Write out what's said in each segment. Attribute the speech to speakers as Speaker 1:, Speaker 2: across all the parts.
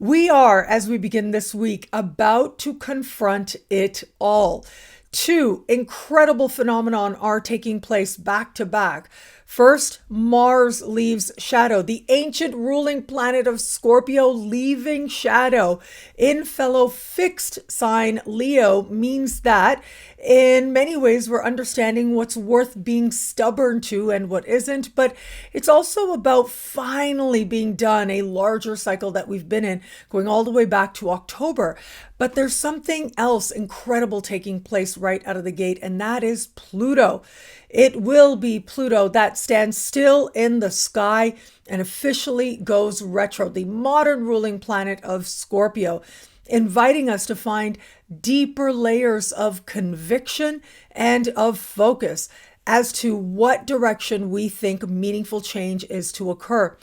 Speaker 1: We are, as we begin this week, about to confront it all. Two incredible phenomena are taking place back to back. First, Mars leaves shadow, the ancient ruling planet of Scorpio leaving shadow in fellow fixed sign Leo means that in many ways we're understanding what's worth being stubborn to and what isn't, but it's also about finally being done a larger cycle that we've been in, going all the way back to October. But there's something else incredible taking place right out of the gate, and that is Pluto. It will be Pluto that stands still in the sky and officially goes retro, the modern ruling planet of Scorpio, inviting us to find deeper layers of conviction and of focus as to what direction we think meaningful change is to occur.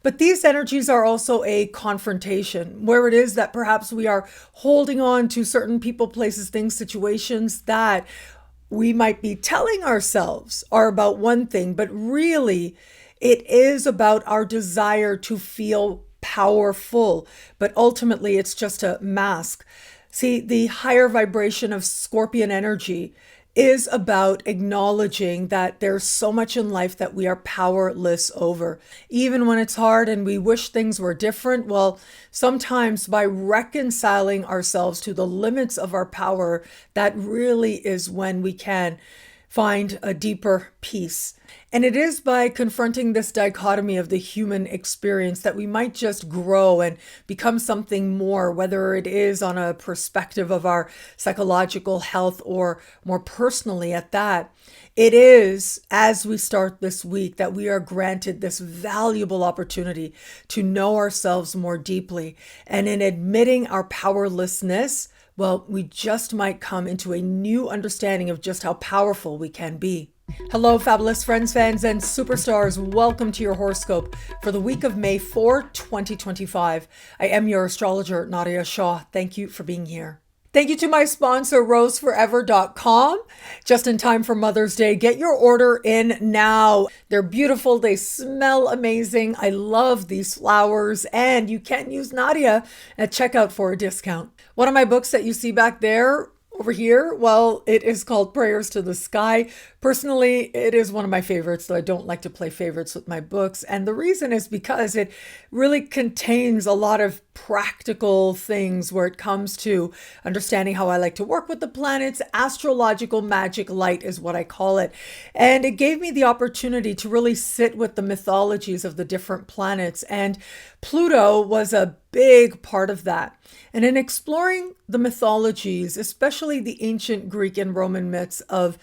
Speaker 1: But these energies are also a confrontation, where it is that perhaps we are holding on to certain people, places, things, situations that we might be telling ourselves are about one thing, but really it is about our desire to feel powerful. But ultimately, it's just a mask. See, the higher vibration of Scorpion energy is about acknowledging that there's so much in life that we are powerless over. Even when it's hard and we wish things were different, well, sometimes by reconciling ourselves to the limits of our power, that really is when we can find a deeper peace. And it is by confronting this dichotomy of the human experience that we might just grow and become something more, whether it is on a perspective of our psychological health or more personally at that. It is as we start this week that we are granted this valuable opportunity to know ourselves more deeply. And in admitting our powerlessness, well, we just might come into a new understanding of just how powerful we can be. Hello, fabulous friends, fans, and superstars. Welcome to your horoscope for the week of May 4, 2025. I am your astrologer, Nadiya Shah. Thank you for being here. Thank you to my sponsor, roseforever.com. Just in time for Mother's Day. Get your order in now. They're beautiful. They smell amazing. I love these flowers. And you can use Nadiya at checkout for a discount. One of my books that you see back there, over here, well, it is called Prayers to the Sky. Personally, it is one of my favorites, though I don't like to play favorites with my books. And the reason is because it really contains a lot of practical things where it comes to understanding how I like to work with the planets. Astrological magic light is what I call it. And it gave me the opportunity to really sit with the mythologies of the different planets. And Pluto was a big part of that. And in exploring the mythologies, especially the ancient Greek and Roman myths of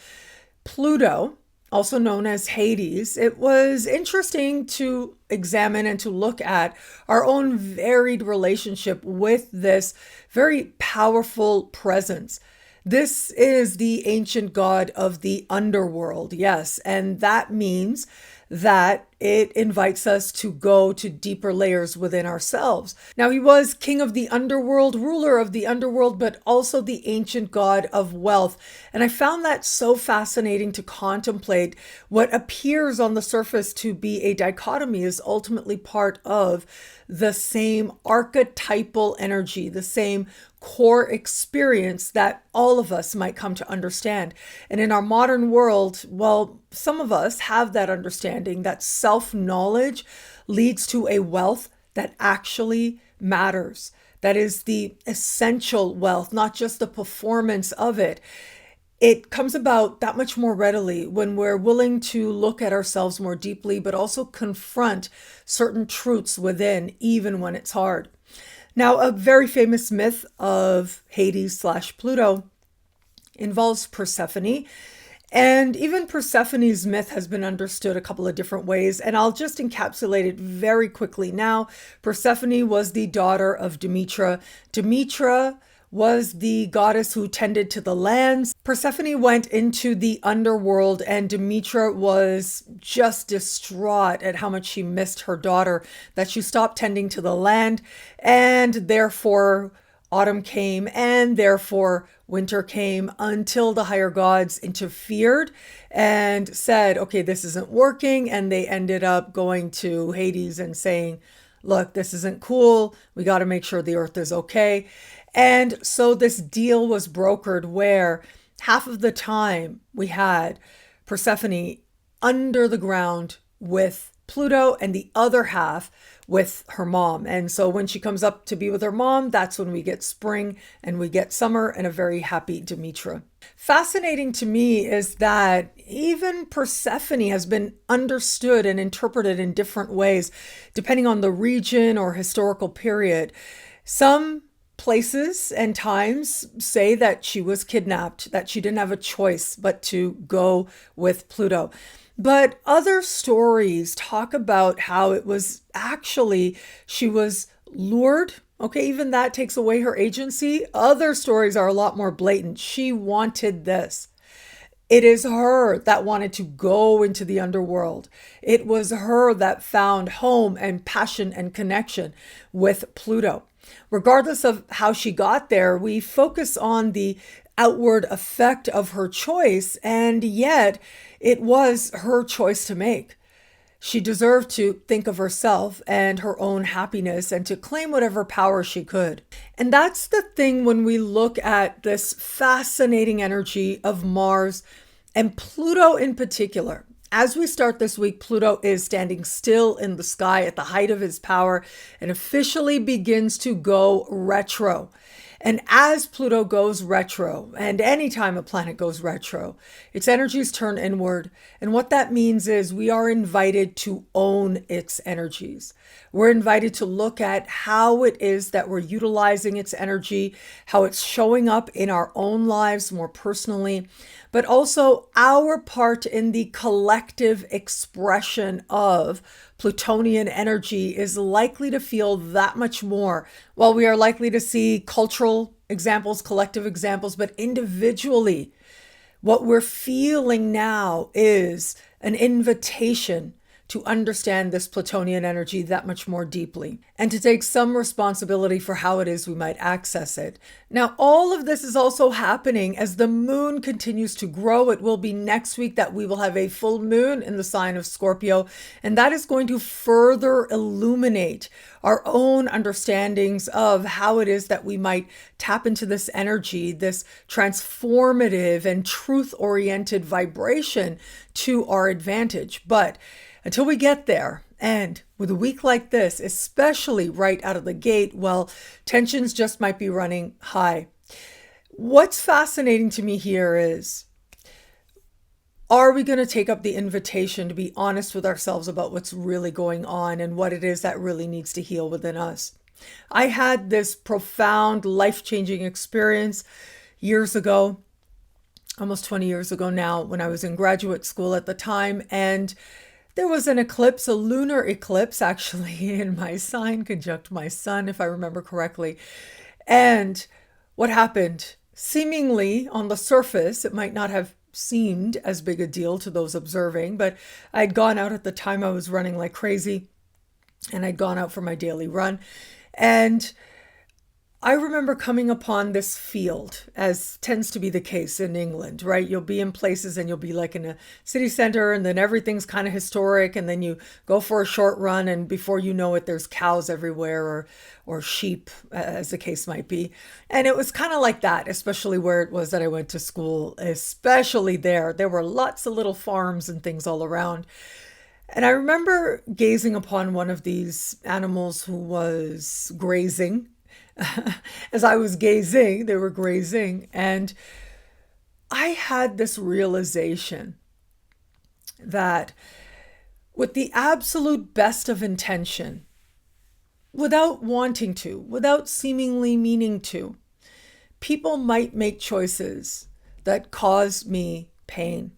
Speaker 1: Pluto, also known as Hades, it was interesting to examine and to look at our own varied relationship with this very powerful presence. This is the ancient god of the underworld, yes, and that means that it invites us to go to deeper layers within ourselves. Now, he was king of the underworld, ruler of the underworld, but also the ancient god of wealth. And I found that so fascinating to contemplate. What appears on the surface to be a dichotomy is ultimately part of the same archetypal energy, the same core experience that all of us might come to understand. And in our modern world, well, some of us have that understanding that self-knowledge leads to a wealth that actually matters. That is the essential wealth, not just the performance of it. It comes about that much more readily when we're willing to look at ourselves more deeply, but also confront certain truths within, even when it's hard. Now, a very famous myth of Hades/Pluto involves Persephone. And even Persephone's myth has been understood a couple of different ways, and I'll just encapsulate it very quickly now. Persephone was the daughter of Demeter. Demeter was the goddess who tended to the lands. Persephone went into the underworld, and Demeter was just distraught at how much she missed her daughter, that she stopped tending to the land, and therefore autumn came, and therefore winter came, until the higher gods interfered and said, okay, this isn't working. And they ended up going to Hades and saying, look, this isn't cool. We got to make sure the earth is okay. And so this deal was brokered where half of the time we had Persephone under the ground with Pluto and the other half with her mom. And so when she comes up to be with her mom, that's when we get spring and we get summer and a very happy Demetra. Fascinating to me is that even Persephone has been understood and interpreted in different ways, depending on the region or historical period. Some places and times say that she was kidnapped, that she didn't have a choice but to go with Pluto. But other stories talk about how it was actually, she was lured. Okay, even that takes away her agency. Other stories are a lot more blatant. She wanted this. It is her that wanted to go into the underworld. It was her that found home and passion and connection with Pluto. Regardless of how she got there, we focus on the outward effect of her choice, and yet it was her choice to make. She deserved to think of herself and her own happiness and to claim whatever power she could. And that's the thing when we look at this fascinating energy of Mars and Pluto in particular. As we start this week, Pluto is standing still in the sky at the height of his power and officially begins to go retro. And as Pluto goes retro, and anytime a planet goes retro, its energies turn inward. And what that means is we are invited to own its energies. We're invited to look at how it is that we're utilizing its energy, how it's showing up in our own lives more personally, but also our part in the collective expression of Plutonian energy is likely to feel that much more. While we are likely to see cultural examples, collective examples, but individually, what we're feeling now is an invitation to understand this Plutonian energy that much more deeply and to take some responsibility for how it is we might access it. Now, all of this is also happening as the moon continues to grow. It will be next week that we will have a full moon in the sign of Scorpio, and that is going to further illuminate our own understandings of how it is that we might tap into this energy, this transformative and truth-oriented vibration to our advantage. But until we get there, and with a week like this, especially right out of the gate, well, tensions just might be running high. What's fascinating to me here is, are we going to take up the invitation to be honest with ourselves about what's really going on and what it is that really needs to heal within us? I had this profound, life-changing experience years ago, almost 20 years ago now, when I was in graduate school at the time, and there was an eclipse, a lunar eclipse, actually, in my sign, conjunct my sun, if I remember correctly. And what happened? Seemingly, on the surface, it might not have seemed as big a deal to those observing, but I'd gone out at the time. I was running like crazy, and I'd gone out for my daily run. And I remember coming upon this field, as tends to be the case in England, right? You'll be in places and you'll be like in a city center, and then everything's kind of historic, and then you go for a short run, and before you know it, there's cows everywhere, or sheep, as the case might be. And it was kind of like that, especially where it was that I went to school, especially there. There were lots of little farms and things all around. And I remember gazing upon one of these animals who was grazing. As I was gazing, they were grazing, and I had this realization that with the absolute best of intention, without wanting to, without seemingly meaning to, people might make choices that cause me pain.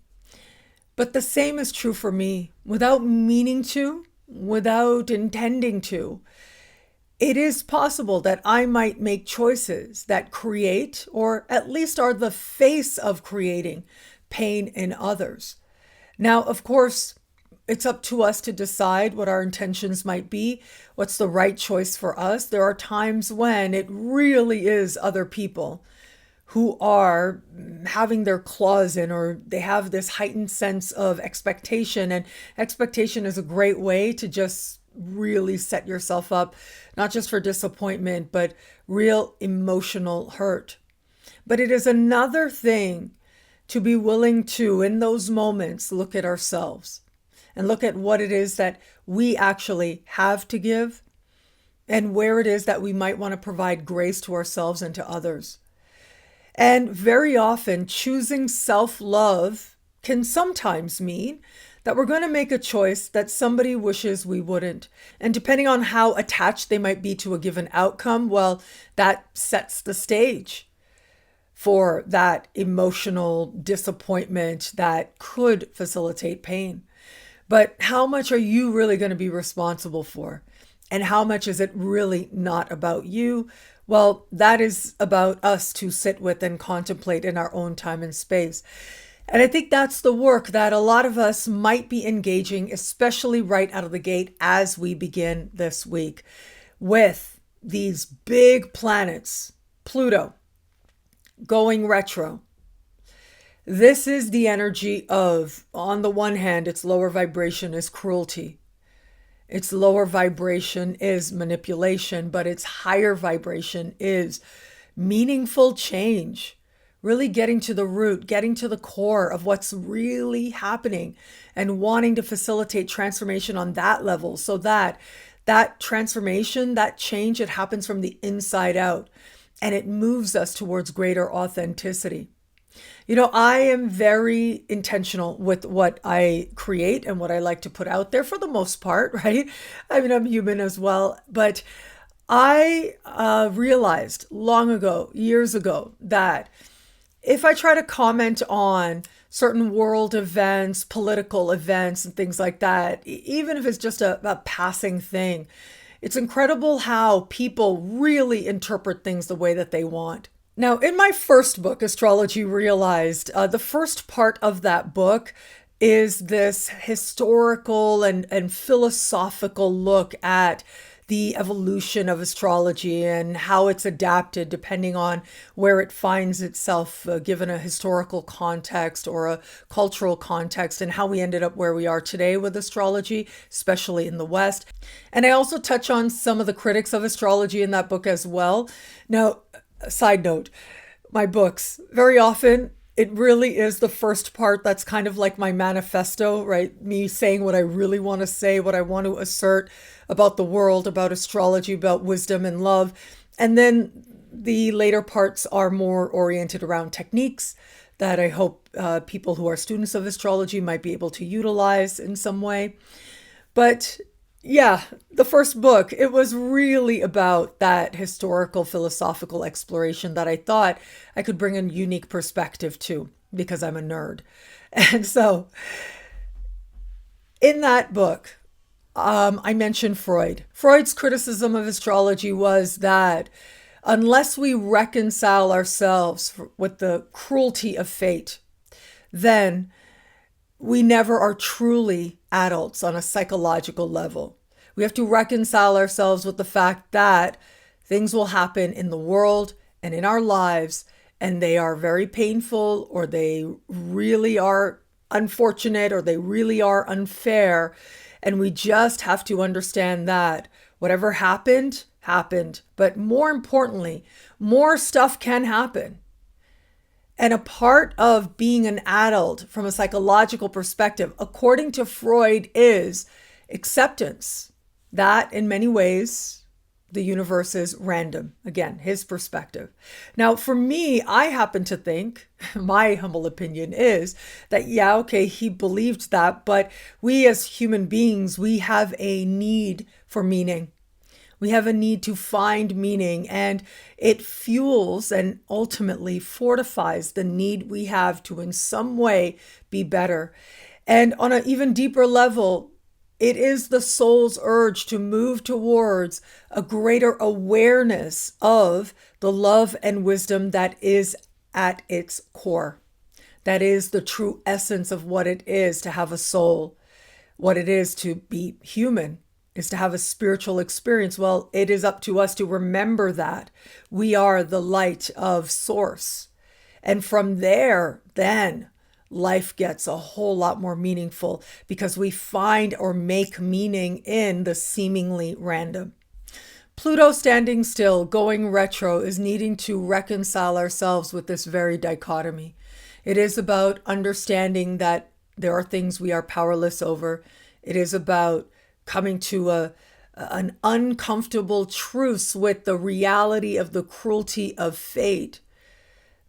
Speaker 1: But the same is true for me. Without meaning to, without intending to, it is possible that I might make choices that create, or at least are the face of creating, pain in others. Now, of course, it's up to us to decide what our intentions might be, what's the right choice for us. There are times when it really is other people who are having their claws in, or they have this heightened sense of expectation. And expectation is a great way to just really set yourself up, not just for disappointment, but real emotional hurt. But it is another thing to be willing to, in those moments, look at ourselves and look at what it is that we actually have to give and where it is that we might want to provide grace to ourselves and to others. And very often, choosing self-love can sometimes mean that we're going to make a choice that somebody wishes we wouldn't. And depending on how attached they might be to a given outcome, well, that sets the stage for that emotional disappointment that could facilitate pain. But how much are you really going to be responsible for? And how much is it really not about you? Well, that is about us to sit with and contemplate in our own time and space. And I think that's the work that a lot of us might be engaging, especially right out of the gate as we begin this week with these big planets, Pluto, going retro. This is the energy of, on the one hand, its lower vibration is cruelty. Its lower vibration is manipulation, but its higher vibration is meaningful change, really getting to the root, getting to the core of what's really happening and wanting to facilitate transformation on that level so that that transformation, that change, it happens from the inside out and it moves us towards greater authenticity. You know, I am very intentional with what I create and what I like to put out there for the most part, right? I mean, I'm human as well. But I realized long ago, years ago, that if I try to comment on certain world events, political events, and things like that, even if it's just a passing thing, it's incredible how people really interpret things the way that they want. Now, in my first book, Astrology Realized, the first part of that book is this historical and philosophical look at the evolution of astrology and how it's adapted depending on where it finds itself, given a historical context or a cultural context, and how we ended up where we are today with astrology, especially in the West. And I also touch on some of the critics of astrology in that book as well. Now, side note, my books, very often, it really is the first part that's kind of like my manifesto, right? Me saying what I really want to say, what I want to assert about the world, about astrology, about wisdom and love. And then the later parts are more oriented around techniques that I hope people who are students of astrology might be able to utilize in some way. But yeah, the first book, it was really about that historical philosophical exploration that I thought I could bring a unique perspective to because I'm a nerd. And so in that book, I mentioned Freud. Freud's criticism of astrology was that unless we reconcile ourselves with the cruelty of fate, then we never are truly adults on a psychological level. We have to reconcile ourselves with the fact that things will happen in the world and in our lives, and they are very painful, or they really are unfortunate, or they really are unfair. And we just have to understand that whatever happened, happened. But more importantly, more stuff can happen. And a part of being an adult from a psychological perspective, according to Freud, is acceptance. That in many ways, the universe is random. Again, his perspective. Now, for me, I happen to think, my humble opinion is that, yeah, okay, he believed that, but we as human beings, we have a need for meaning. We have a need to find meaning, and it fuels and ultimately fortifies the need we have to in some way be better. And on an even deeper level, it is the soul's urge to move towards a greater awareness of the love and wisdom that is at its core. That is the true essence of what it is to have a soul, what it is to be human, is to have a spiritual experience. Well, it is up to us to remember that we are the light of source. And from there, then life gets a whole lot more meaningful because we find or make meaning in the seemingly random. Pluto standing still, going retro, is needing to reconcile ourselves with this very dichotomy. It is about understanding that there are things we are powerless over. It is about coming to an uncomfortable truce with the reality of the cruelty of fate,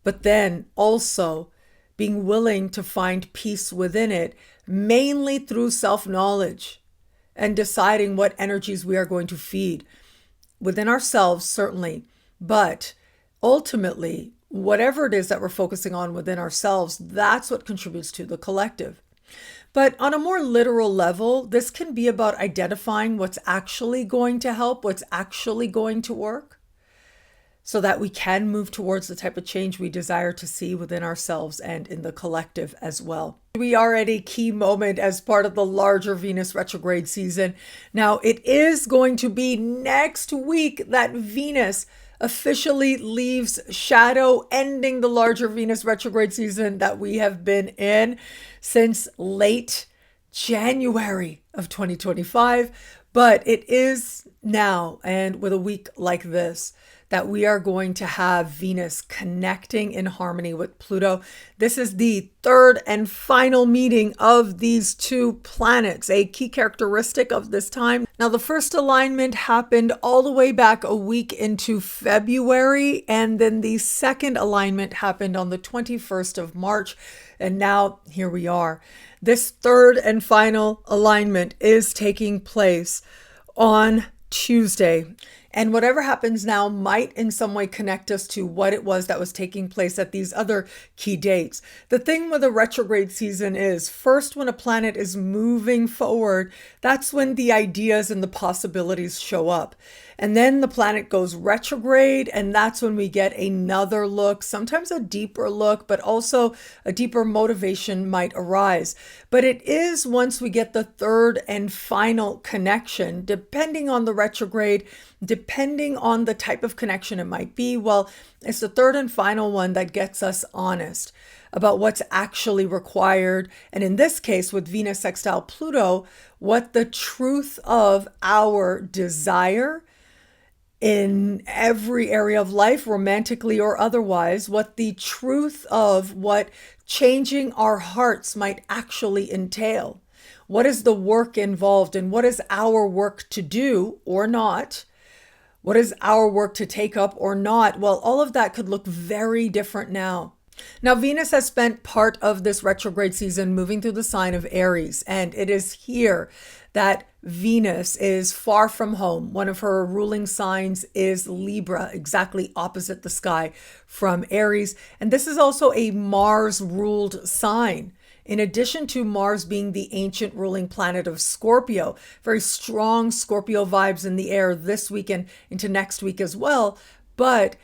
Speaker 1: but then also being willing to find peace within it, mainly through self-knowledge and deciding what energies we are going to feed. Within ourselves, certainly, but ultimately, whatever it is that we're focusing on within ourselves, that's what contributes to the collective. But on a more literal level, this can be about identifying what's actually going to help, what's actually going to work, so that we can move towards the type of change we desire to see within ourselves and in the collective as well. We are at a key moment as part of the larger Venus retrograde season. Now, it is going to be next week that Venus officially leaves shadow, ending the larger Venus retrograde season that we have been in since late January of 2025. But it is now, and with a week like this, that we are going to have Venus connecting in harmony with Pluto. This is the third and final meeting of these two planets, a key characteristic of this time. Now, the first alignment happened all the way back a week into February, and then the second alignment happened on the 21st of March, and now here we are. This third and final alignment is taking place on Tuesday. And whatever happens now might in some way connect us to what it was that was taking place at these other key dates. The thing with a retrograde season is, first, when a planet is moving forward, that's when the ideas and the possibilities show up. And then the planet goes retrograde, and that's when we get another look, sometimes a deeper look, but also a deeper motivation might arise. But it is once we get the third and final connection, depending on the retrograde, depending on the type of connection it might be, well, it's the third and final one that gets us honest about what's actually required. And in this case, with Venus sextile Pluto, what the truth of our desire in every area of life, romantically or otherwise, what the truth of what changing our hearts might actually entail. What is the work involved, and what is our work to do or not? What is our work to take up or not? Well, all of that could look very different now. Now, Venus has spent part of this retrograde season moving through the sign of Aries, and it is here that Venus is far from home. One of her ruling signs is Libra, exactly opposite the sky from Aries. And this is also a Mars-ruled sign. In addition to Mars being the ancient ruling planet of Scorpio, very strong Scorpio vibes in the air this weekend into next week as well. But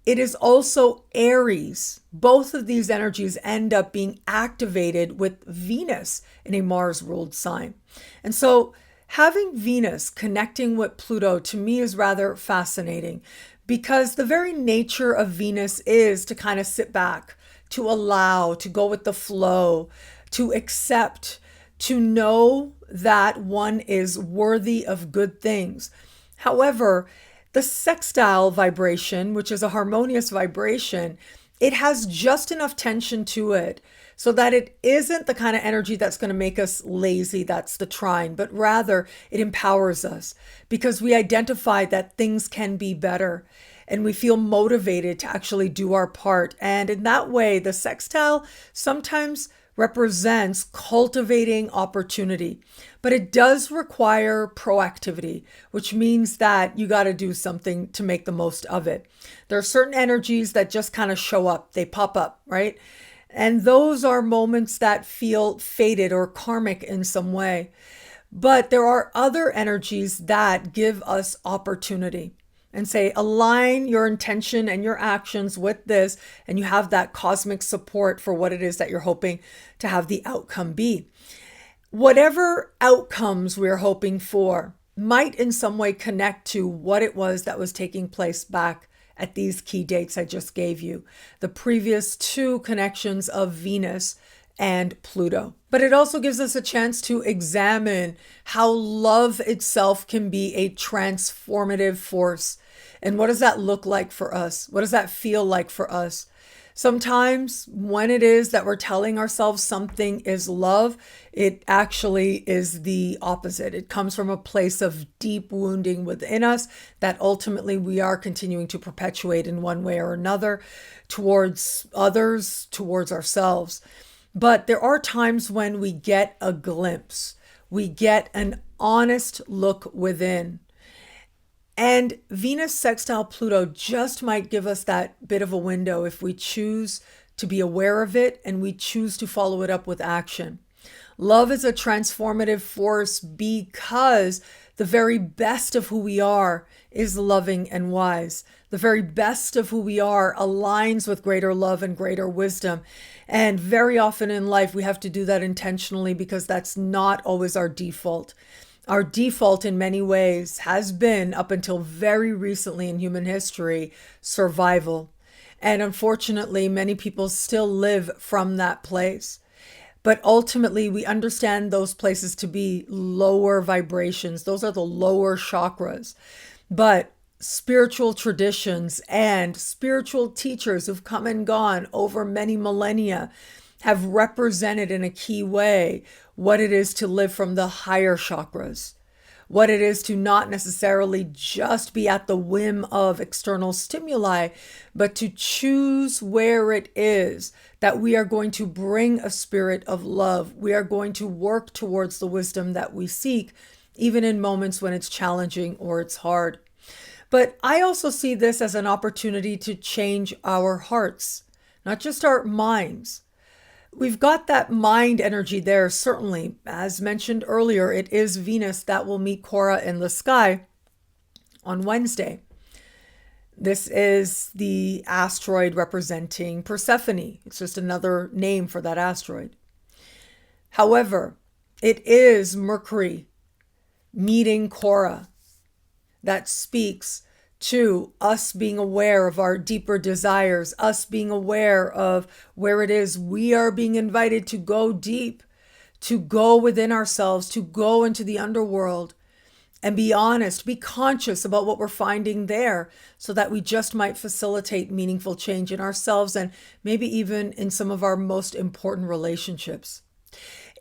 Speaker 1: it is also Aries. Both of these energies end up being activated with Venus in a Mars-ruled sign. And so having Venus connecting with Pluto to me is rather fascinating, because the very nature of Venus is to kind of sit back, to allow, to go with the flow, to accept, to know that one is worthy of good things. However, the sextile vibration, which is a harmonious vibration, it has just enough tension to it so that it isn't the kind of energy that's going to make us lazy. That's the trine, but rather it empowers us because we identify that things can be better and we feel motivated to actually do our part. And in that way, the sextile sometimes represents cultivating opportunity, but it does require proactivity, which means that you got to do something to make the most of it. There are certain energies that just kind of show up, they pop up, right? And those are moments that feel fated or karmic in some way. But there are other energies that give us opportunity and say, align your intention and your actions with this, and you have that cosmic support for what it is that you're hoping to have the outcome be. Whatever outcomes we're hoping for might in some way connect to what it was that was taking place back at these key dates I just gave you. The previous two connections of Venus and Pluto. But it also gives us a chance to examine how love itself can be a transformative force. And what does that look like for us? What does that feel like for us? Sometimes when it is that we're telling ourselves something is love, it actually is the opposite. It comes from a place of deep wounding within us that ultimately we are continuing to perpetuate in one way or another towards others, towards ourselves. But there are times when we get a glimpse, we get an honest look within. And Venus sextile Pluto just might give us that bit of a window if we choose to be aware of it and we choose to follow it up with action. Love is a transformative force because the very best of who we are is loving and wise. The very best of who we are aligns with greater love and greater wisdom. And very often in life, we have to do that intentionally because that's not always our default. Our default in many ways has been, up until very recently in human history, survival. And unfortunately, many people still live from that place. But ultimately, we understand those places to be lower vibrations. Those are the lower chakras. But spiritual traditions and spiritual teachers who've come and gone over many millennia have represented in a key way what it is to live from the higher chakras, what it is to not necessarily just be at the whim of external stimuli, but to choose where it is that we are going to bring a spirit of love. We are going to work towards the wisdom that we seek, even in moments when it's challenging or it's hard. But I also see this as an opportunity to change our hearts, not just our minds. We've got that mind energy there, certainly. As mentioned earlier, it is Venus that will meet Cora in the sky on Wednesday. This is the asteroid representing Persephone. It's just another name for that asteroid. However, it is Mercury meeting Cora that speaks to us being aware of our deeper desires, us being aware of where it is we are being invited to go deep, to go within ourselves, to go into the underworld and be honest, be conscious about what we're finding there so that we just might facilitate meaningful change in ourselves and maybe even in some of our most important relationships.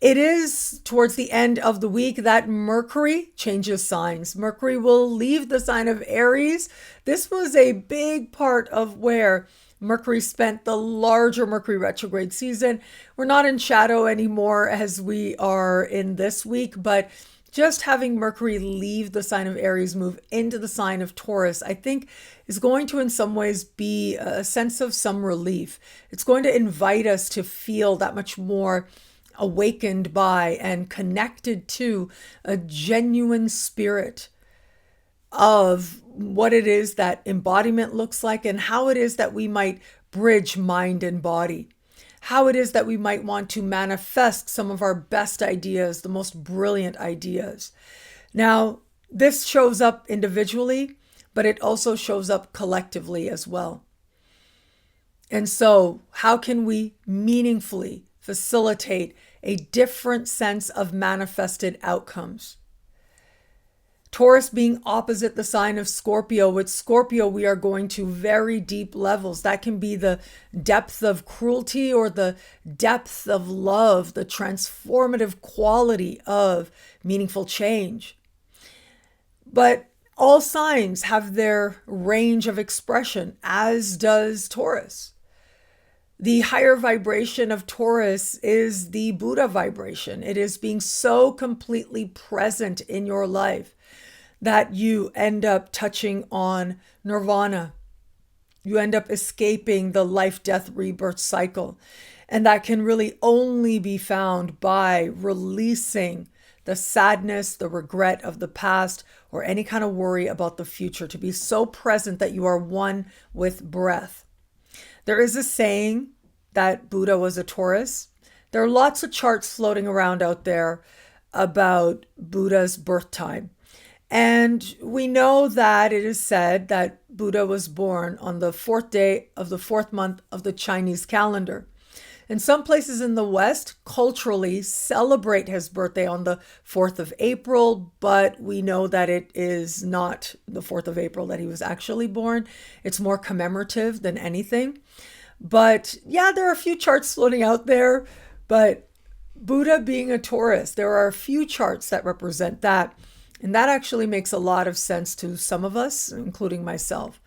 Speaker 1: It is towards the end of the week that Mercury changes signs. Mercury will leave the sign of Aries. This was a big part of where Mercury spent the larger Mercury retrograde season. We're not in shadow anymore as we are in this week, but just having Mercury leave the sign of Aries, move into the sign of Taurus, I think is going to in some ways be a sense of some relief. It's going to invite us to feel that much more awakened by and connected to a genuine spirit of what it is that embodiment looks like and how it is that we might bridge mind and body, how it is that we might want to manifest some of our best ideas, the most brilliant ideas. Now, this shows up individually, but it also shows up collectively as well. And so, how can we meaningfully facilitate a different sense of manifested outcomes? Taurus being opposite the sign of Scorpio. With Scorpio, we are going to very deep levels. That can be the depth of cruelty or the depth of love, the transformative quality of meaningful change. But all signs have their range of expression, as does Taurus. The higher vibration of Taurus is the Buddha vibration. It is being so completely present in your life that you end up touching on nirvana. You end up escaping the life, death, rebirth cycle. And that can really only be found by releasing the sadness, the regret of the past, or any kind of worry about the future, to be so present that you are one with breath. There is a saying that Buddha was a Taurus. There are lots of charts floating around out there about Buddha's birth time. And we know that it is said that Buddha was born on the 4th day of the 4th month of the Chinese calendar. And some places in the West culturally celebrate his birthday on the 4th of April, but we know that it is not the 4th of April that he was actually born. It's more commemorative than anything. But yeah, there are a few charts floating out there, but Buddha being a Taurus, there are a few charts that represent that. And that actually makes a lot of sense to some of us, including myself,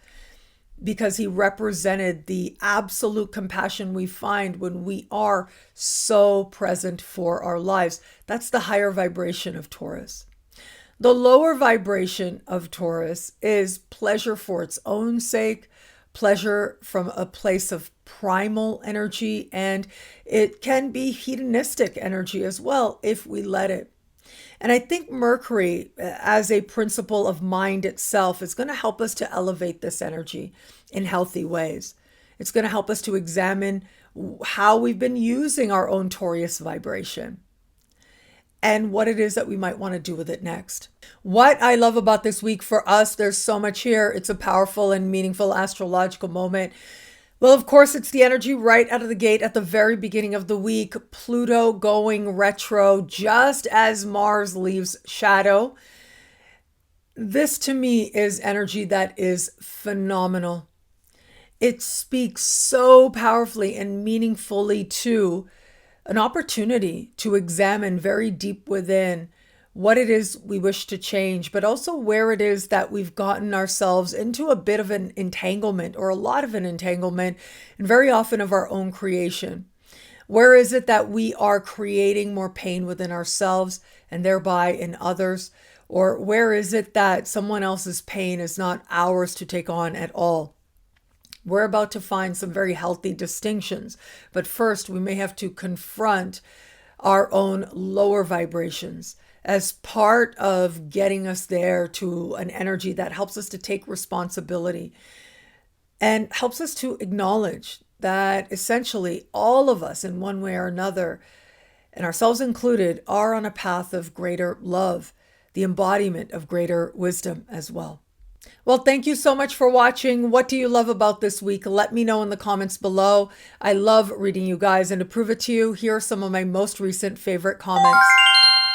Speaker 1: because he represented the absolute compassion we find when we are so present for our lives. That's the higher vibration of Taurus. The lower vibration of Taurus is pleasure for its own sake, pleasure from a place of primal energy, and it can be hedonistic energy as well if we let it. And I think Mercury, as a principle of mind itself, is going to help us to elevate this energy in healthy ways. It's going to help us to examine how we've been using our own Taurus vibration and what it is that we might want to do with it next. What I love about this week for us, there's so much here. It's a powerful and meaningful astrological moment. Well, of course, it's the energy right out of the gate at the very beginning of the week. Pluto going retro just as Mars leaves shadow. This to me is energy that is phenomenal. It speaks so powerfully and meaningfully to an opportunity to examine very deep within what it is we wish to change, but also where it is that we've gotten ourselves into a bit of an entanglement or a lot of an entanglement, and very often of our own creation. Where is it that we are creating more pain within ourselves and thereby in others? Or where is it that someone else's pain is not ours to take on at all? We're about to find some very healthy distinctions, but first we may have to confront our own lower vibrations as part of getting us there to an energy that helps us to take responsibility and helps us to acknowledge that essentially all of us in one way or another, and ourselves included, are on a path of greater love, the embodiment of greater wisdom as well. Well, thank you so much for watching. What do you love about this week? Let me know in the comments below. I love reading you guys, and to prove it to you, here are some of my most recent favorite comments.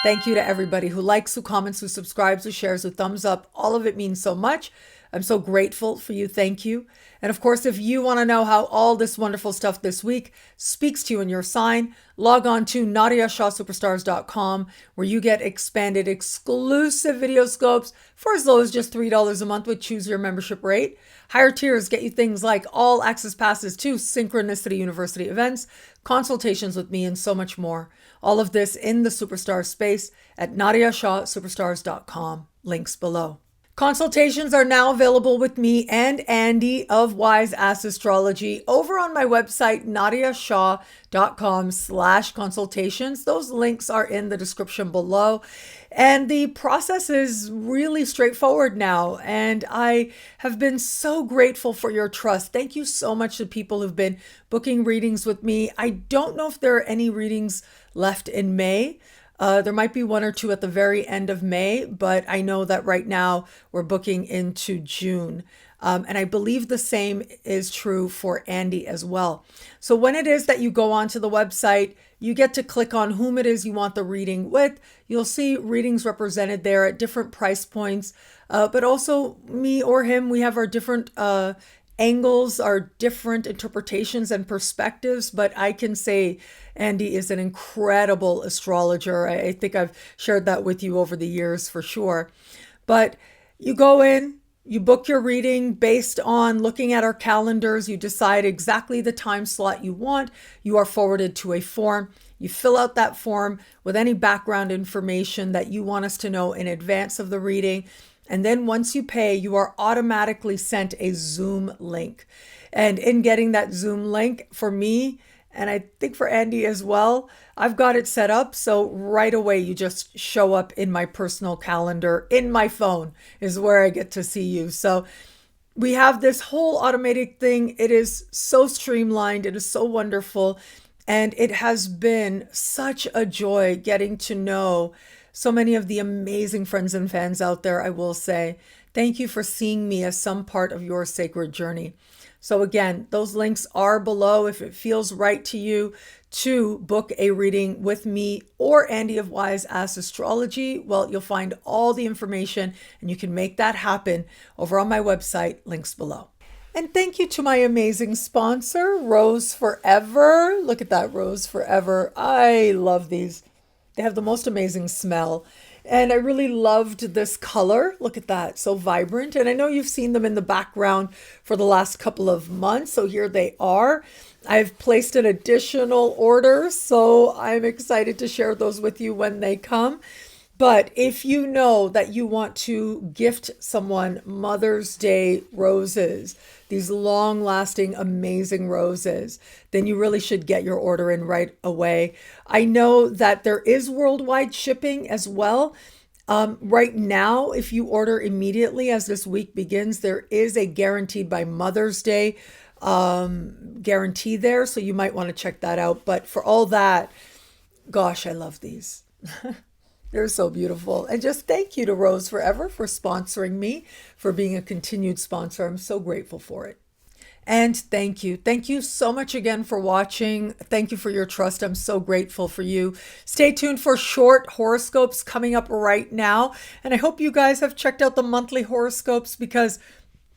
Speaker 1: Thank you to everybody who likes, who comments, who subscribes, who shares, who thumbs up. All of it means so much. I'm so grateful for you. Thank you. And of course, if you want to know how all this wonderful stuff this week speaks to you in your sign, log on to NadiyaShahSuperstars.com, where you get expanded exclusive video scopes for as low as just $3 a month with Choose Your Membership rate. Higher tiers get you things like all access passes to Synchronicity University events, consultations with me, and so much more. All of this in the Superstar space at NadiyaShahSuperstars.com. Links below. Consultations are now available with me and Andy of Wise Ass Astrology over on my website, NadiyaShah.com/consultations. Those links are in the description below. And the process is really straightforward now. And I have been so grateful for your trust. Thank you so much to people who've been booking readings with me. I don't know if there are any readings left in May. There might be one or two at the very end of May, but I know that right now we're booking into June. And I believe the same is true for Andy as well. So when it is that you go onto the website, you get to click on whom it is you want the reading with. You'll see readings represented there at different price points, but also me or him, we have our different angles, our different interpretations and perspectives, but I can say Andy is an incredible astrologer. I think I've shared that with you over the years for sure. But you go in, you book your reading based on looking at our calendars. You decide exactly the time slot you want. You are forwarded to a form. You fill out that form with any background information that you want us to know in advance of the reading. And then once you pay, you are automatically sent a Zoom link. And in getting that Zoom link, for me, and I think for Andy as well, I've got it set up. So right away, you just show up in my personal calendar, in my phone is where I get to see you. So we have this whole automated thing. It is so streamlined. It is so wonderful. And it has been such a joy getting to know so many of the amazing friends and fans out there, I will say. Thank you for seeing me as some part of your sacred journey. So again, those links are below if it feels right to you to book a reading with me or Andy of Wise Ask Astrology. Well, you'll find all the information and you can make that happen over on my website, links below. And thank you to my amazing sponsor, Rose Forever. Look at that, Rose Forever. I love these. They have the most amazing smell. And I really loved this color. Look at that, so vibrant. And I know you've seen them in the background for the last couple of months. So here they are. I've placed an additional order, so I'm excited to share those with you when they come. But if you know that you want to gift someone Mother's Day roses, these long-lasting, amazing roses, then you really should get your order in right away. I know that there is worldwide shipping as well. Right now, if you order immediately as this week begins, there is a guaranteed by Mother's Day guarantee there. So you might want to check that out. But for all that, gosh, I love these. They're so beautiful. And just thank you to Rose Forever for sponsoring me, for being a continued sponsor. I'm so grateful for it. And thank you. Thank you so much again for watching. Thank you for your trust. I'm so grateful for you. Stay tuned for short horoscopes coming up right now. And I hope you guys have checked out the monthly horoscopes, because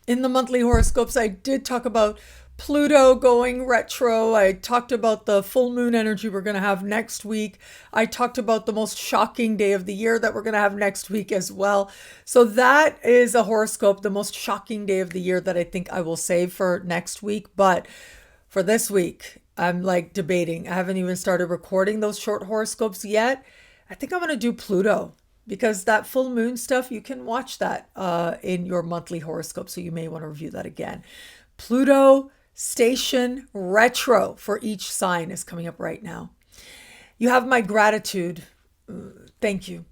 Speaker 1: in the monthly horoscopes, I did talk about Pluto going retro. I talked about the full moon energy we're going to have next week. I talked about the most shocking day of the year that we're going to have next week as well. So that is a horoscope, the most shocking day of the year, that I think I will save for next week. But for this week, I'm like debating. I haven't even started recording those short horoscopes yet. I think I'm going to do Pluto, because that full moon stuff, you can watch that in your monthly horoscope. So you may want to review that again. Pluto station retro for each sign is coming up right now. You have my gratitude. Thank you.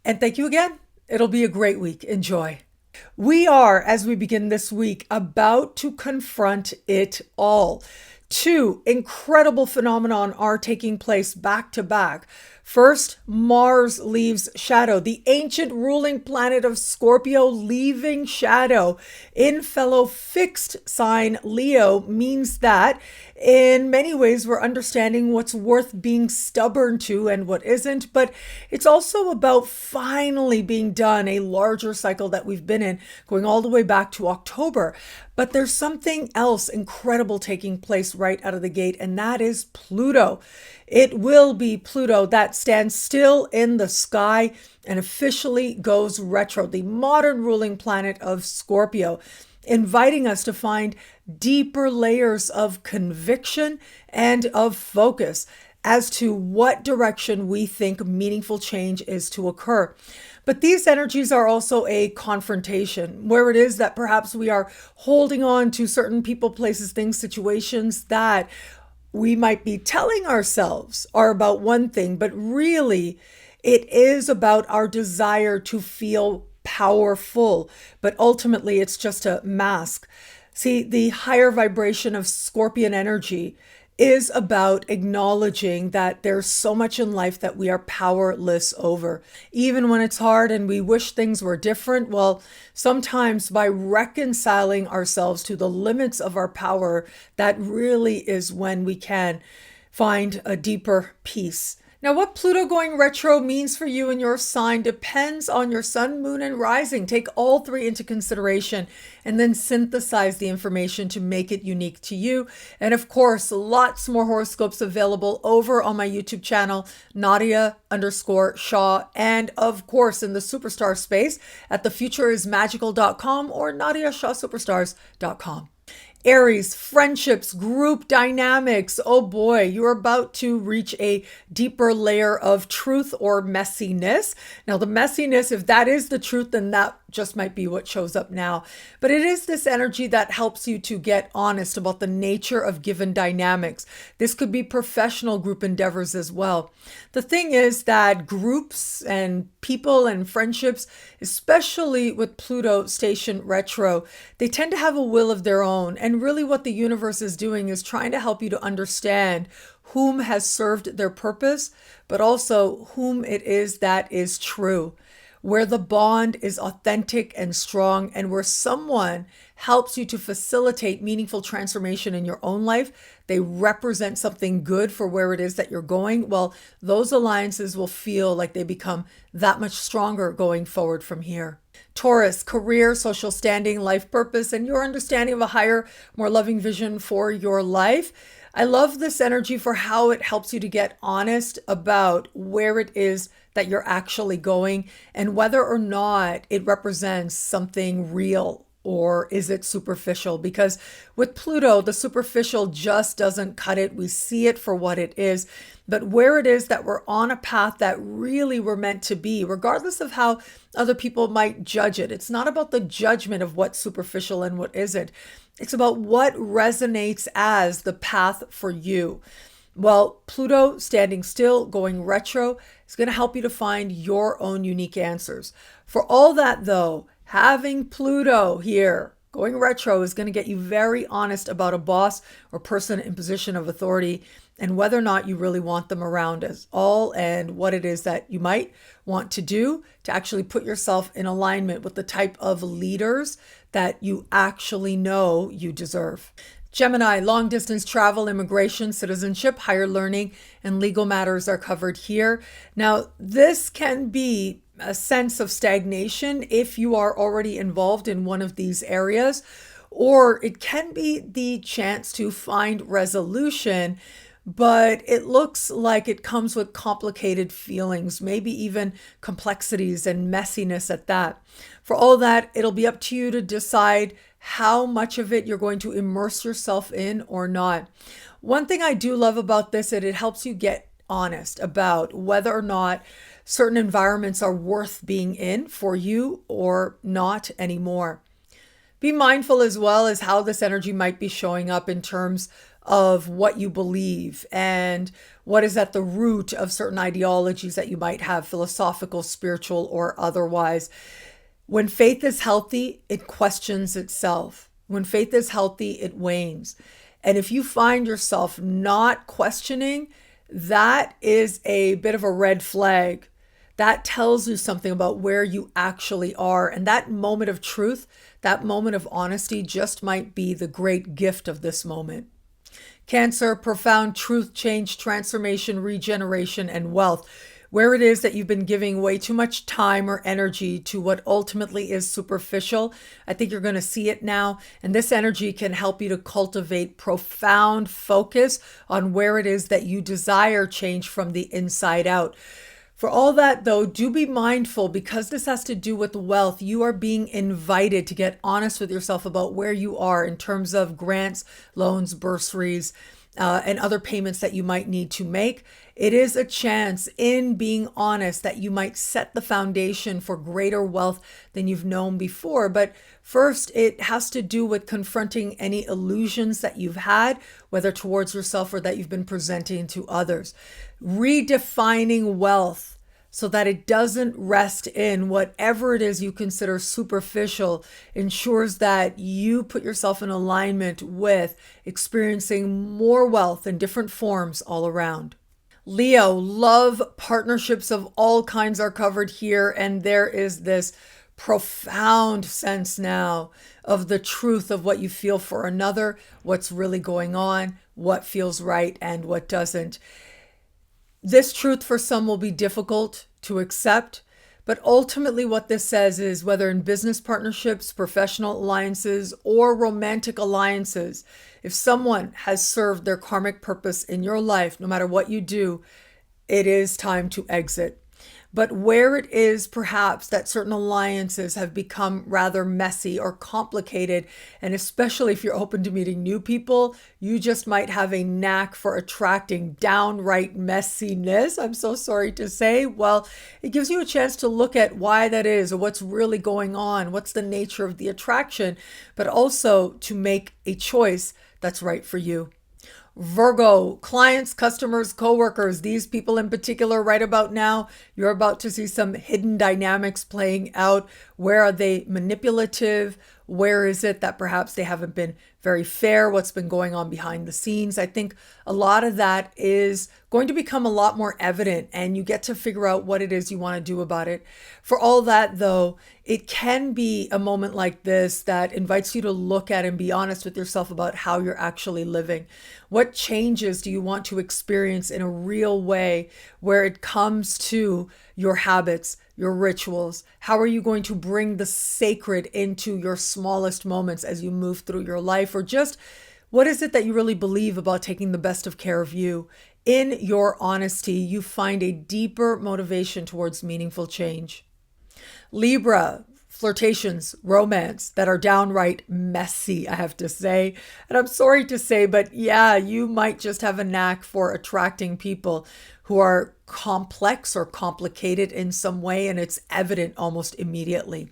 Speaker 1: And thank you again. It'll be a great week. Enjoy. We are, as we begin this week, about to confront it all. Two incredible phenomena are taking place back to back. First, Mars leaves shadow, the ancient ruling planet of Scorpio leaving shadow in fellow fixed sign Leo means that in many ways we're understanding what's worth being stubborn to and what isn't, but it's also about finally being done a larger cycle that we've been in, going all the way back to October. But there's something else incredible taking place right out of the gate, and that is Pluto. It will be Pluto that stands still in the sky and officially goes retro, the modern ruling planet of Scorpio, inviting us to find deeper layers of conviction and of focus as to what direction we think meaningful change is to occur. But these energies are also a confrontation, where it is that perhaps we are holding on to certain people, places, things, situations that we might be telling ourselves are about one thing, but really it is about our desire to feel powerful. But ultimately, it's just a mask. See, the higher vibration of Scorpion energy is about acknowledging that there's so much in life that we are powerless over. Even when it's hard and we wish things were different, well, sometimes by reconciling ourselves to the limits of our power, that really is when we can find a deeper peace. Now, what Pluto going retro means for you and your sign depends on your sun, moon, and rising. Take all three into consideration and then synthesize the information to make it unique to you. And of course, lots more horoscopes available over on my YouTube channel, Nadiya_Shah. And of course, in the superstar space at thefutureismagical.com or NadiyaShahSuperstars.com. Aries, friendships, group dynamics. Oh boy, you're about to reach a deeper layer of truth or messiness. Now, the messiness, if that is the truth, then that just might be what shows up now. But it is this energy that helps you to get honest about the nature of given dynamics. This could be professional group endeavors as well. The thing is that groups and people and friendships, especially with Pluto station retro, they tend to have a will of their own. And really what the universe is doing is trying to help you to understand whom has served their purpose, but also whom it is that is true. where the bond is authentic and strong, and where someone helps you to facilitate meaningful transformation in your own life. They represent something good for where it is that you're going. Well, those alliances will feel like they become that much stronger going forward from here. Taurus, career, social standing, life purpose, and your understanding of a higher, more loving vision for your life. I love this energy for how it helps you to get honest about where it is that you're actually going and whether or not it represents something real or is it superficial? Because with Pluto, the superficial just doesn't cut it. We see it for what it is. But where it is that we're on a path that really we're meant to be, regardless of how other people might judge it. It's not about the judgment of what's superficial and what isn't. It's about what resonates as the path for you. Well, Pluto standing still, going retro, is going to help you to find your own unique answers. For all that, though, having Pluto here going retro is going to get you very honest about a boss or person in position of authority and whether or not you really want them around us all and what it is that you might want to do to actually put yourself in alignment with the type of leaders that you actually know you deserve. Gemini, long distance travel, immigration, citizenship, higher learning, and legal matters are covered here. Now, this can be a sense of stagnation if you are already involved in one of these areas, or it can be the chance to find resolution, but it looks like it comes with complicated feelings, maybe even complexities and messiness at that. For all that, it'll be up to you to decide how much of it you're going to immerse yourself in or not. One thing I do love about this is it helps you get honest about whether or not certain environments are worth being in for you or not anymore. Be mindful as well as how this energy might be showing up in terms of what you believe and what is at the root of certain ideologies that you might have, philosophical, spiritual, or otherwise. When faith is healthy, it questions itself. When faith is healthy, it wanes. And if you find yourself not questioning, that is a bit of a red flag. That tells you something about where you actually are. And that moment of truth, that moment of honesty just might be the great gift of this moment. Cancer, profound truth, change, transformation, regeneration, and wealth. Where it is that you've been giving way too much time or energy to what ultimately is superficial, I think you're going to see it now. And this energy can help you to cultivate profound focus on where it is that you desire change from the inside out. For all that, though, do be mindful because this has to do with wealth. You are being invited to get honest with yourself about where you are in terms of grants, loans, bursaries, and other payments that you might need to make. It is a chance in being honest that you might set the foundation for greater wealth than you've known before. But first, it has to do with confronting any illusions that you've had, whether towards yourself or that you've been presenting to others. Redefining wealth so that it doesn't rest in whatever it is you consider superficial ensures that you put yourself in alignment with experiencing more wealth in different forms all around. Leo, love, partnerships of all kinds are covered here, and there is this profound sense now of the truth of what you feel for another, what's really going on, what feels right and what doesn't. This truth for some will be difficult to accept, but ultimately what this says is whether in business partnerships, professional alliances, or romantic alliances, if someone has served their karmic purpose in your life, no matter what you do, it is time to exit. But where it is perhaps that certain alliances have become rather messy or complicated, and especially if you're open to meeting new people, you just might have a knack for attracting downright messiness, I'm so sorry to say. Well, it gives you a chance to look at why that is or what's really going on, what's the nature of the attraction, but also to make a choice that's right for you. Virgo, clients, customers, coworkers, these people in particular right about now, you're about to see some hidden dynamics playing out. Where are they manipulative? Where is it that perhaps they haven't been very fair, what's been going on behind the scenes. I think a lot of that is going to become a lot more evident, and you get to figure out what it is you want to do about it. For all that, though, it can be a moment like this that invites you to look at and be honest with yourself about how you're actually living. What changes do you want to experience in a real way where it comes to your habits, your rituals? How are you going to bring the sacred into your smallest moments as you move through your life? Or just what is it that you really believe about taking the best of care of you? In your honesty, you find a deeper motivation towards meaningful change. Libra, flirtations, romance that are downright messy, I have to say. And I'm sorry to say, but yeah, you might just have a knack for attracting people who are complex or complicated in some way, and it's evident almost immediately.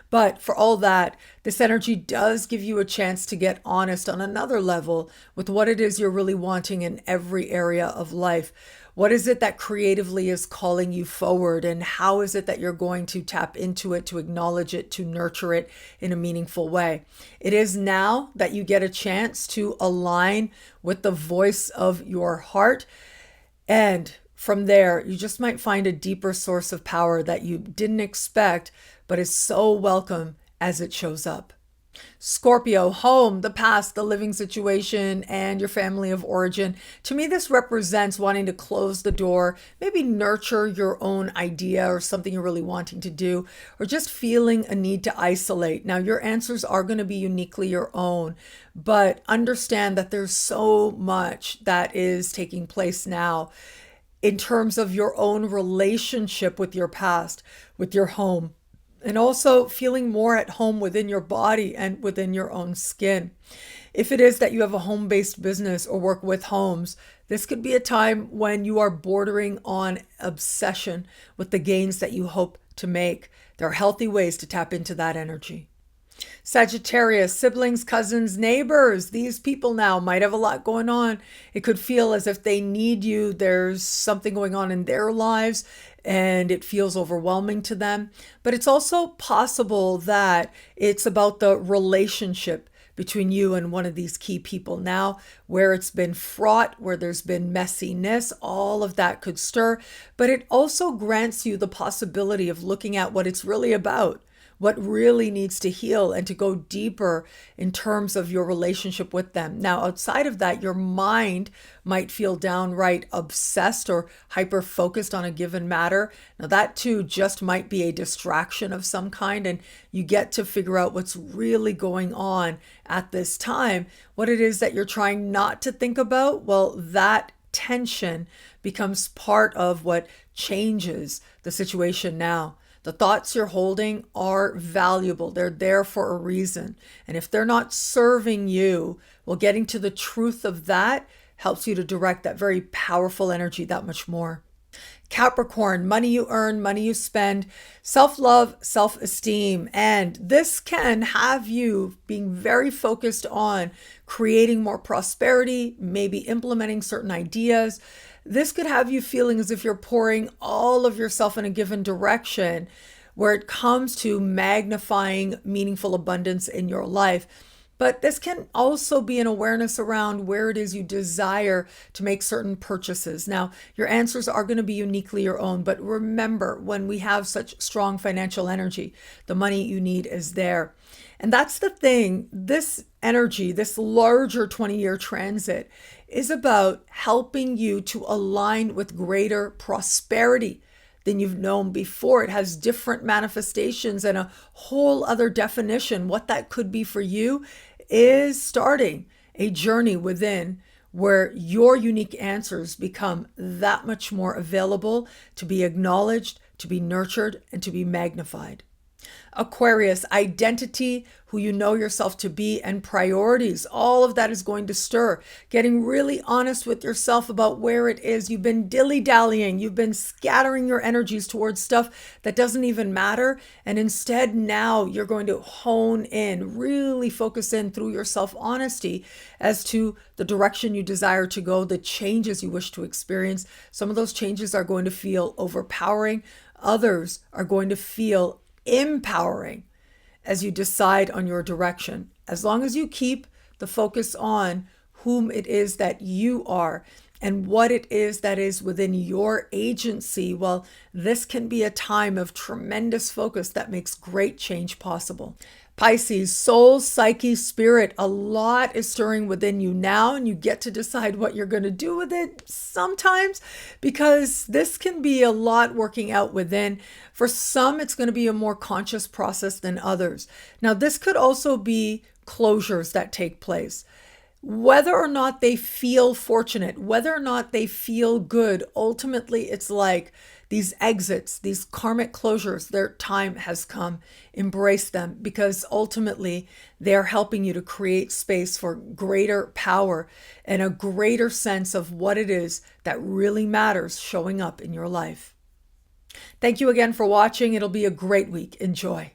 Speaker 1: But for all that, this energy does give you a chance to get honest on another level with what it is you're really wanting in every area of life. What is it that creatively is calling you forward, and how is it that you're going to tap into it, to acknowledge it, to nurture it in a meaningful way? It is now that you get a chance to align with the voice of your heart, and from there, you just might find a deeper source of power that you didn't expect, but is so welcome as it shows up. Scorpio, home, the past, the living situation, and your family of origin. To me, this represents wanting to close the door, maybe nurture your own idea or something you're really wanting to do, or just feeling a need to isolate. Now, your answers are going to be uniquely your own, but understand that there's so much that is taking place now in terms of your own relationship with your past, with your home, and also feeling more at home within your body and within your own skin. If it is that you have a home-based business or work with homes, this could be a time when you are bordering on obsession with the gains that you hope to make. There are healthy ways to tap into that energy. Sagittarius, siblings, cousins, neighbors. These people now might have a lot going on. It could feel as if they need you. There's something going on in their lives and it feels overwhelming to them. But it's also possible that it's about the relationship between you and one of these key people now, where it's been fraught, where there's been messiness, all of that could stir. But it also grants you the possibility of looking at what it's really about, what really needs to heal, and to go deeper in terms of your relationship with them. Now, outside of that, your mind might feel downright obsessed or hyper-focused on a given matter. Now, that too just might be a distraction of some kind, and you get to figure out what's really going on at this time, what it is that you're trying not to think about. Well, that tension becomes part of what changes the situation now. The thoughts you're holding are valuable. They're there for a reason. And if they're not serving you, well, getting to the truth of that helps you to direct that very powerful energy that much more. Capricorn, money you earn, money you spend, self-love, self-esteem. And this can have you being very focused on creating more prosperity, maybe implementing certain ideas. This could have you feeling as if you're pouring all of yourself in a given direction where it comes to magnifying meaningful abundance in your life. But this can also be an awareness around where it is you desire to make certain purchases. Now, your answers are going to be uniquely your own, but remember, when we have such strong financial energy, the money you need is there. And that's the thing. This energy, this larger 20-year transit, is about helping you to align with greater prosperity than you've known before. It has different manifestations and a whole other definition. What that could be for you is starting a journey within where your unique answers become that much more available to be acknowledged, to be nurtured, and to be magnified. Aquarius, identity, who you know yourself to be, and priorities. All of that is going to stir. Getting really honest with yourself about where it is you've been dilly-dallying. You've been scattering your energies towards stuff that doesn't even matter. And instead, now you're going to hone in, really focus in through your self-honesty as to the direction you desire to go, the changes you wish to experience. Some of those changes are going to feel overpowering. Others are going to feel empowering as you decide on your direction. As long as you keep the focus on whom it is that you are and what it is that is within your agency, well, this can be a time of tremendous focus that makes great change possible. Pisces, soul, psyche, spirit, a lot is stirring within you now, and you get to decide what you're going to do with it sometimes, because this can be a lot working out within. For some, it's going to be a more conscious process than others. Now, this could also be closures that take place. Whether or not they feel fortunate, whether or not they feel good, ultimately it's like these exits, these karmic closures, their time has come. Embrace them, because ultimately they're helping you to create space for greater power and a greater sense of what it is that really matters showing up in your life. Thank you again for watching. It'll be a great week. Enjoy.